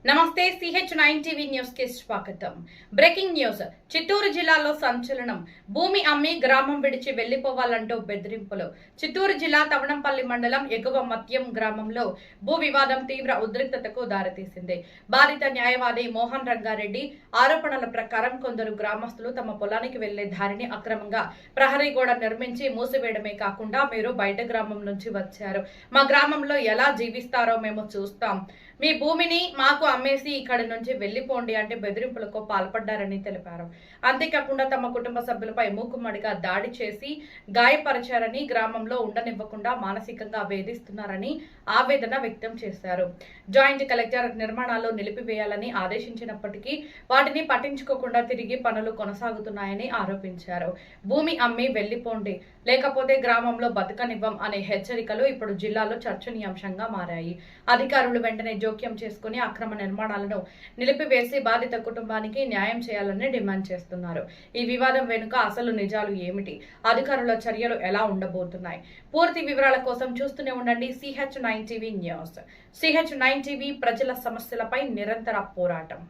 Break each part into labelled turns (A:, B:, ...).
A: నమస్తే CH9 TV news కి స్వాగతం. Breaking news. చిత్తూరు జిల్లాలో సంచలనం. భూమి అమ్మి గ్రామం విడిచి వెళ్లిపోవాలంటూ బెదిరింపులు. చిత్తూరు జిల్లా తవణంపల్లి మండలం ఎగువ మత్యం గ్రామంలో భూ వివాదం తీవ్ర ఉద్రిక్తతకు దారితీసింది. బాధిత న్యాయవాది మోహన్ రంగారెడ్డి ఆరోపణల ప్రకారం కొందరు గ్రామస్తులు తమ పొలానికి వెళ్లే దారిని అక్రమంగా ప్రహరీ గోడ నిర్మించి మూసివేయడమే కాకుండా మీరు బయట గ్రామం నుంచి వచ్చారు, మా గ్రామంలో ఎలా జీవిస్తారో మేము చూస్తాం, మీ భూమిని మాకు అమ్మేసి ఇక్కడి నుంచి వెళ్లిపోండి అంటే బెదిరింపులకు పాల్పడ్డారని తెలిపారు. అంతేకాకుండా తమ కుటుంబ సభ్యులపై మూకుమ్మడిగా దాడి చేసి గాయపరిచారని, గ్రామంలో ఉండనివ్వకుండా మానసికంగా వేధిస్తున్నారని ఆవేదన వ్యక్తం చేశారు. జాయింట్ కలెక్టర్ నిర్మాణాలు నిలిపివేయాలని ఆదేశించినప్పటికీ వాటిని పట్టించుకోకుండా తిరిగి పనులు కొనసాగుతున్నాయని ఆరోపించారు. భూమి అమ్మి వెళ్లిపోండి, లేకపోతే గ్రామంలో బతకనివ్వం అనే హెచ్చరికలు ఇప్పుడు జిల్లాలో చర్చనీయాంశంగా మారాయి. అధికారులు వెంటనే జోక్యం చేసుకుని అక్రమ నిర్మాణాలను నిలిపివేసి బాధిత కుటుంబానికి న్యాయం చేయాలని డిమాండ్ చేస్తున్నారు. ఈ వివాదం వెనుక అసలు నిజాలు ఏమిటి, అధికారుల చర్యలు ఎలా ఉండబోతున్నాయి? పూర్తి వివరాల కోసం చూస్తూనే ఉండండి CH9 TV news. CH9 TV ప్రజల సమస్యలపై నిరంతర పోరాటం.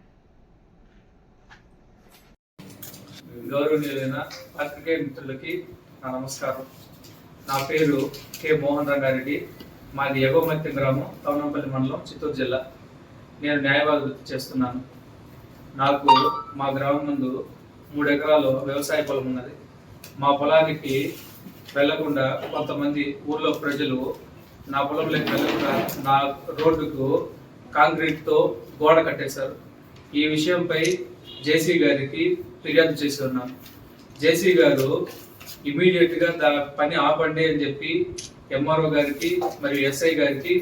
B: గౌరవనీయులైన పాత్రికేయ మిత్రులకి నా నమస్కారం. నా పేరు కె మోహన్ రంగారెడ్డి. మాది ఎగోమత్యం గ్రామం, తవణంపల్లి మండలం, చిత్తూరు జిల్లా. నేను న్యాయవాద వృత్తి చేస్తున్నాను. నాకు మా గ్రామం ముందు 3 ఎకరాలు వ్యవసాయ పొలం ఉన్నది. మా పొలానికి వెళ్లకుండా కొంతమంది ఊర్లో ప్రజలు నా పొలంలోకి వెళ్లకుండా నా రోడ్డుకు కాంక్రీట్తో గోడ కట్టేశారు. ఈ విషయంపై జేసీ గారికి ఫిర్యాదు చేసి ఉన్నాను. జేసీ గారు ఇమీడియట్గా పని ఆపండి అని చెప్పి ఎంఆర్ఓ గారికి మరియు ఎస్ఐ గారికి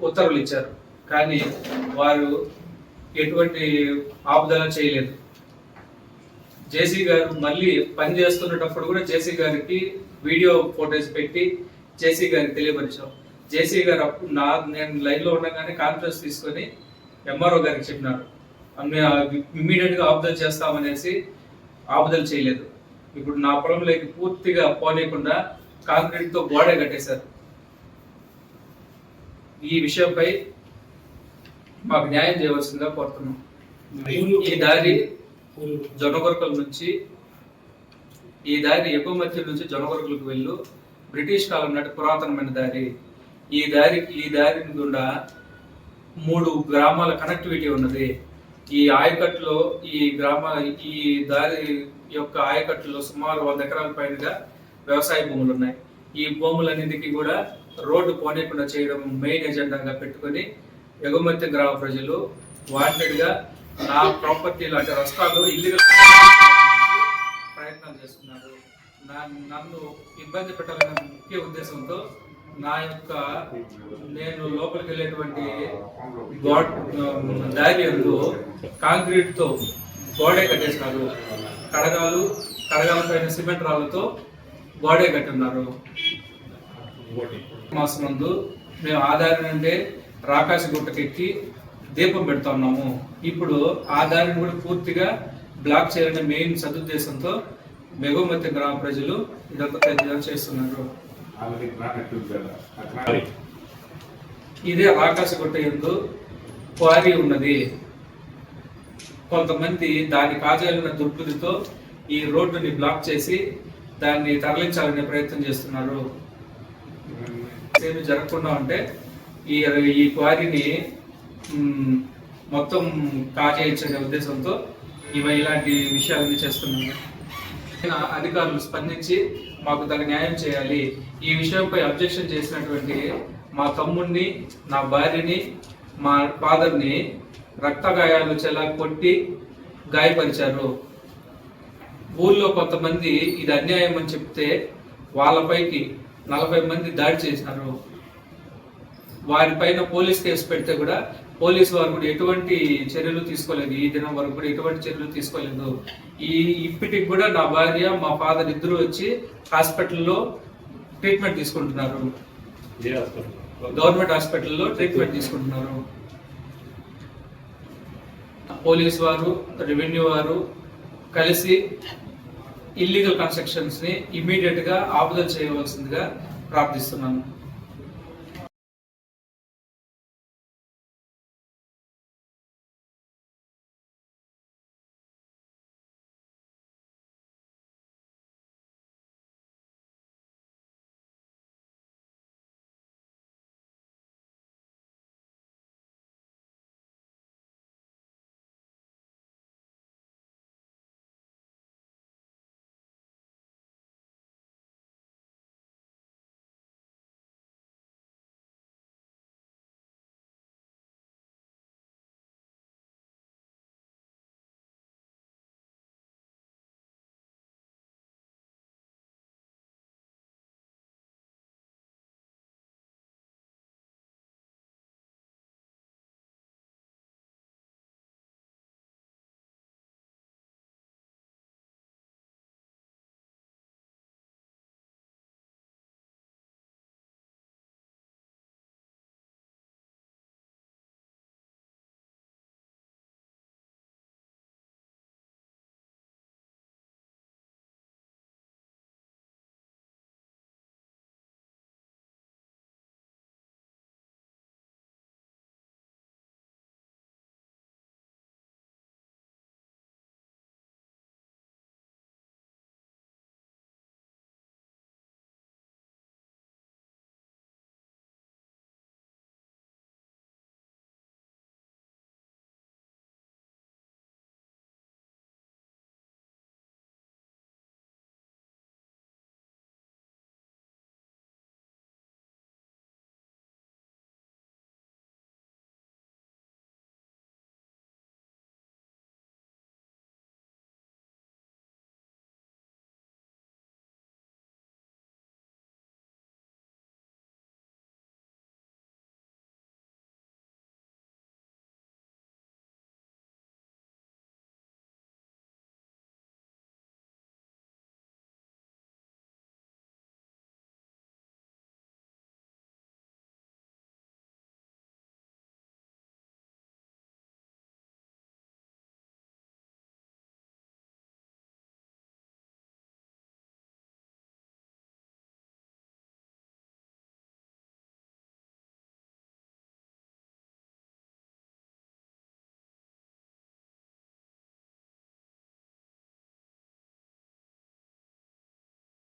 B: ఉత్తర్వులు ఇచ్చారు. కానీ వారు ఎటువంటి ఆపుదల చేయలేదు. జేసీ గారు మళ్ళీ పని చేస్తున్నప్పుడు కూడా జేసీ గారికి వీడియో ఫోటోస్ పెట్టి జేసీ గారికి తెలియపరిచాం. జేసీ గారు అప్పుడు నేను లైన్లో ఉండగానే కాన్ఫరెన్స్ తీసుకొని ఎంఆర్ఓ గారికి చెప్పినారు, ఇమ్మీడియట్గా ఆపుదల చేస్తామనేసి ఆపుదల చేయలేదు. ఇప్పుడు నా పొలంలోకి పూర్తిగా పోనీయకుండా కాంక్రీట్తో గోడే కట్టేశారు. ఈ విషయంపై మాకు న్యాయం చేయవలసిందిగా కోరుతున్నాం. ఈ దారి జొన్నగొరకల నుంచి ఎగుమతి నుంచి జొన్నగొరకలకు వెళ్ళు బ్రిటిష్ కాలం నాటి పురాతనమైన దారి. ఈ దారి గుండా 3 గ్రామాల కనెక్టివిటీ ఉన్నది. ఈ ఆయకట్టులో ఈ దారి యొక్క ఆయకట్టులో సుమారు 100 ఎకరాల పైనగా వ్యవసాయ భూములు ఉన్నాయి. ఈ భూములన్నింటికి కూడా రోడ్డు పోనీయకుండా చేయడం మెయిన్ ఎజెండాగా పెట్టుకొని ఎగుమతి గ్రామ ప్రజలు వాంటెడ్గా నా ప్రాపర్టీలు అంటే రస్తాలు ఇల్లీగల్ ప్రయత్నాలు చేస్తున్నారు. నన్ను ఇబ్బంది పెట్టాలనే ముఖ్య ఉద్దేశంతో నేను లోపలికి వెళ్ళేటువంటి దారి అందు కాంక్రీట్తో గోడే కట్టేసినారు. కడగాల పైన సిమెంట్ రాళ్లతో గోడే కట్టున్నారు. మాసం ముందు మేము ఆ దారి నుండే రాకాసి గుట్టకెక్కి దీపం పెడతా ఉన్నాము. ఇప్పుడు ఆ దారిని కూడా పూర్తిగా బ్లాక్ చేయాలనే మెయిన్ సదుద్దేశంతో ఎగుమతి గ్రామ ప్రజలు ఇదంతా చేస్తున్నారు. ఇదే రాకాశగుట్ట యందు క్వారీ ఉన్నది. కొంతమంది దాని కాజాలన్న దుర్బుద్ధితో ఈ రోడ్డుని బ్లాక్ చేసి దాన్ని తరలించాలనే ప్రయత్నం చేస్తున్నారు. ఏమి జరగకుండా ఉంటే ఈ క్వారీని మొత్తం కాజేయించే ఉద్దేశంతో ఇలాంటి విషయాలన్నీ చేస్తున్నాము. అధికారులు స్పందించి మాకు తగిన న్యాయం చేయాలి. ఈ విషయంపై అబ్జెక్షన్ చేసినటువంటి మా తమ్ముడిని, నా భార్యని, మా ఫాదర్ని రక్తగాయాలు చెలా కొట్టి గాయపరిచారు. ఊళ్ళో కొంతమంది ఇది అన్యాయం అని చెప్తే వాళ్ళపైకి 40 మంది దాడి చేసినారు. వారిపైన పోలీస్ కేసు పెడితే కూడా పోలీసు వారు కూడా ఎటువంటి చర్యలు తీసుకోలేదు. ఈ దినం వరకు కూడా ఎటువంటి చర్యలు తీసుకోలేదు. ఇప్పటికి కూడా నా భార్య, మా ఫాదర్ ఇద్దరు వచ్చి హాస్పిటల్లో ట్రీట్మెంట్ తీసుకుంటున్నారు. గవర్నమెంట్ హాస్పిటల్లో ట్రీట్మెంట్ తీసుకుంటున్నారు. పోలీసు వారు, రెవెన్యూ వారు కలిసి ఇల్లీగల్ కన్స్ట్రక్షన్స్ ని ఇమ్మీడియట్ గా ఆపుదల చేయవలసిందిగా ప్రార్థిస్తున్నాను.